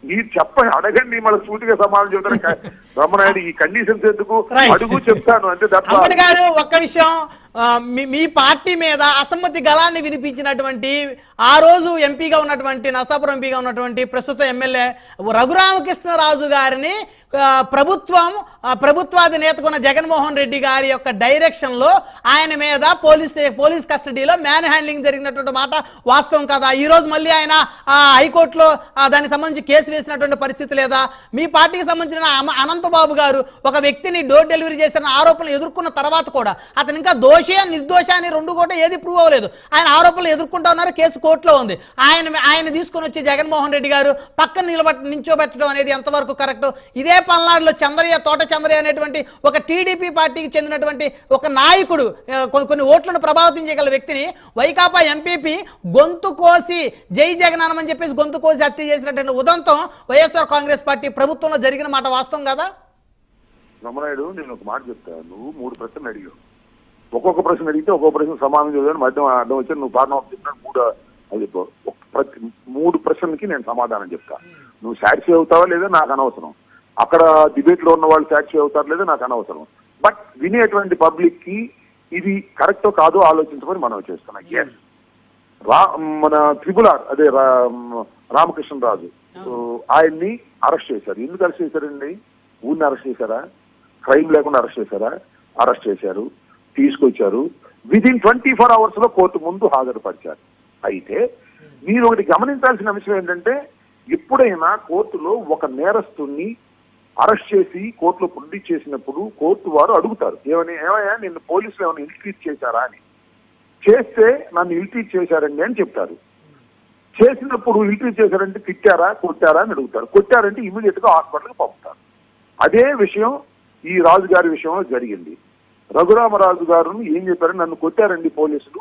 మీరు చెప్పండి, అడగండి, మన సూటిగా సమాధానం చెబుతారు. బ్రహ్మనాయుడు ఈ కండిషన్స్ ఎందుకు అడుగు, చెప్తాను అంతే. గారు ఒక్క విషయం, మీ పార్టీ మీద అసమ్మతి గళాన్ని వినిపించినటువంటి ఆ రోజు ఎంపీగా ఉన్నటువంటి నర్సాపురం ఎంపీగా ఉన్నటువంటి ప్రస్తుత ఎమ్మెల్యే రఘురామకృష్ణరాజు గారిని ప్రభుత్వాధినేతకున్న జగన్మోహన్ రెడ్డి గారి యొక్క డైరెక్షన్ లో ఆయన మీద పోలీస్ కస్టడీలో మ్యాన్ హ్యాండ్లింగ్ జరిగినటువంటి మాట వాస్తవం కదా? ఈ రోజు మళ్ళీ ఆయన హైకోర్టులో దానికి సంబంధించి కేసు వేసినటువంటి పరిస్థితి లేదా? మీ పార్టీకి సంబంధించిన అనంతబాబు గారు ఒక వ్యక్తిని డోర్ డెలివరీ చేసిన ఆరోపణలు ఎదుర్కొన్న తర్వాత కూడా అతను ఇంకా దోషి నిర్దోష అని రెండు కూడా ఏది ప్రూవ్ అవ్వలేదు. ఆయన ఆరోపణలు ఎదుర్కొంటా ఉన్నారు, కేసు కోర్టులో ఉంది. ఆయన తీసుకుని వచ్చి జగన్మోహన్ రెడ్డి గారు పక్కన నించోబెట్టడం అనేది ఎంతవరకు కరెక్ట్? ఇదే పల్నాడులో తోట చంద్రయ్య అనేటువంటి ఒక టీడీపీ పార్టీకి చెందినటువంటి ఒక నాయకుడు కొన్ని ఓట్లను ప్రభావితం చేయగల వ్యక్తిని వైకాపా ఎంపీపీ గొంతు కోసి జై జగన్ అని చెప్పేసి గొంతు కోసి హత్య చేసినటువంటి ఉదంతం వైఎస్ఆర్ కాంగ్రెస్ పార్టీ ప్రభుత్వంలో జరిగిన మాట వాస్తవం కదా? రమణాయుడు, నేను ఒక మాట చెప్తాను. నువ్వు 3 ప్రశ్నలు అడిగావు. ఒక్కొక్క ప్రశ్న అడిగితే ఒక్కొక్క ప్రశ్న సమాధానం చదివాను, మధ్య అడ్డం వచ్చి నువ్వు కారణం చెప్పినాడు. అది 3 ప్రశ్నలకి నేను సమాధానం చెప్తా. నువ్వు సాక్షి అవుతావా లేదా నాకు అనవసరం, అక్కడ డిబేట్ లో ఉన్న వాళ్ళు సాక్షి అవుతారు లేదా నాకు అనవసరం. బట్ వినేటువంటి పబ్లిక్ కి ఇది కరెక్టో కాదో ఆలోచించమని మనం చేస్తున్నాం. ఎస్, మన త్రిపులార్ అదే రామకృష్ణరాజు ఆయన్ని అరెస్ట్ చేశారు. ఎందుకు అరెస్ట్ చేశారండి? ఊరిని అరెస్ట్ చేశారా? క్రైమ్ లేకుండా అరెస్ట్ చేశారా? అరెస్ట్ చేశారు, తీసుకొచ్చారు. విదిన్ 24 hours లో కోర్టు ముందు హాజరుపరిచారు. అయితే మీరు ఒకటి గమనించాల్సిన అంశం ఏంటంటే, ఎప్పుడైనా కోర్టులో ఒక నేరస్తుని అరెస్ట్ చేసి కోర్టులో ప్రొడ్యూస్ చేసినప్పుడు కోర్టు వారు అడుగుతారు, ఏమయ్యా నిన్ను పోలీసులు ఏమైనా ఇల్ట్రీట్ చేశారా అని. చేస్తే నన్ను ఇల్ట్రీట్ చేశారండి అని చెప్తారు. చేసినప్పుడు ఇల్ట్రీట్ చేశారంటే తిట్టారా కొట్టారా అని అడుగుతారు. కొట్టారంటే ఇమీడియట్ గా హాస్పిటల్కి పంపుతారు. అదే విషయం ఈ రాజు గారి విషయంలో జరిగింది. రఘురామరాజు గారును ఏం చెప్పారు? నన్ను కొట్టారండి పోలీసులు,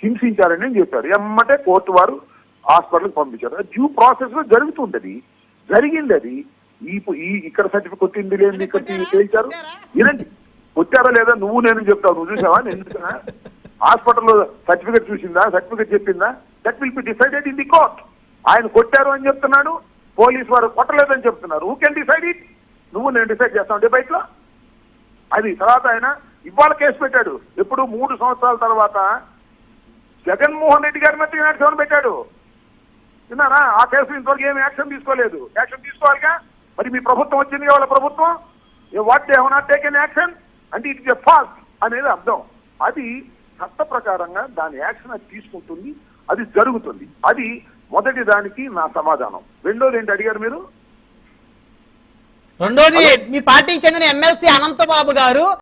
హింసించారండి అని చెప్పారు. ఎమ్మటే కోర్టు వారు హాస్పిటల్కి పంపించారు. డ్యూ ప్రాసెస్ లో జరుగుతుంటది, జరిగింది. అది ఈ ఇక్కడ సర్టిఫికేట్ కొట్టింది లేదు, ఇక్కడ తేల్చారు. వినండి, కొట్టారా లేదా నువ్వు నేను చెప్తావు. నువ్వు చూసావా? ఎందుకన్నా హాస్పిటల్లో సర్టిఫికేట్ చూసిందా, సర్టిఫికేట్ చెప్పిందా? That will be decided in the court. ఆయన కొట్టారు అని చెప్తున్నాడు, పోలీసు వారు కొట్టలేదని చెప్తున్నారు. Who can decide it? నువ్వు నేను డిసైడ్ చేస్తాం డిబేట్ లో. అది తర్వాత ఆయన ఇవాళ కేసు పెట్టాడు. ఎప్పుడు 3 సంవత్సరాల తర్వాత జగన్మోహన్ రెడ్డి గారి మీద యాక్షన్ పెట్టాడు. విన్నారా? ఆ కేసు ఇంతవరకు ఏమి యాక్షన్ తీసుకోలేదు. యాక్షన్ తీసుకోవాలిగా. మరి మీ ప్రభుత్వం వచ్చింది, వాళ్ళ ప్రభుత్వం what they have not taken action అంటే ఇట్ ఇస్ ఎ ఫాల్ట్ అనేది అర్థం. అది చట్ట ప్రకారంగా దాని యాక్షన్ అది తీసుకుంటుంది, అది జరుగుతుంది. అది మొదటి దానికి నా సమాధానం. రెండోది ఏంటి అడిగారు మీరు? రెండోది, మీ పార్టీకి చెందిన ఎమ్మెల్సీ అనంతబాబు గారు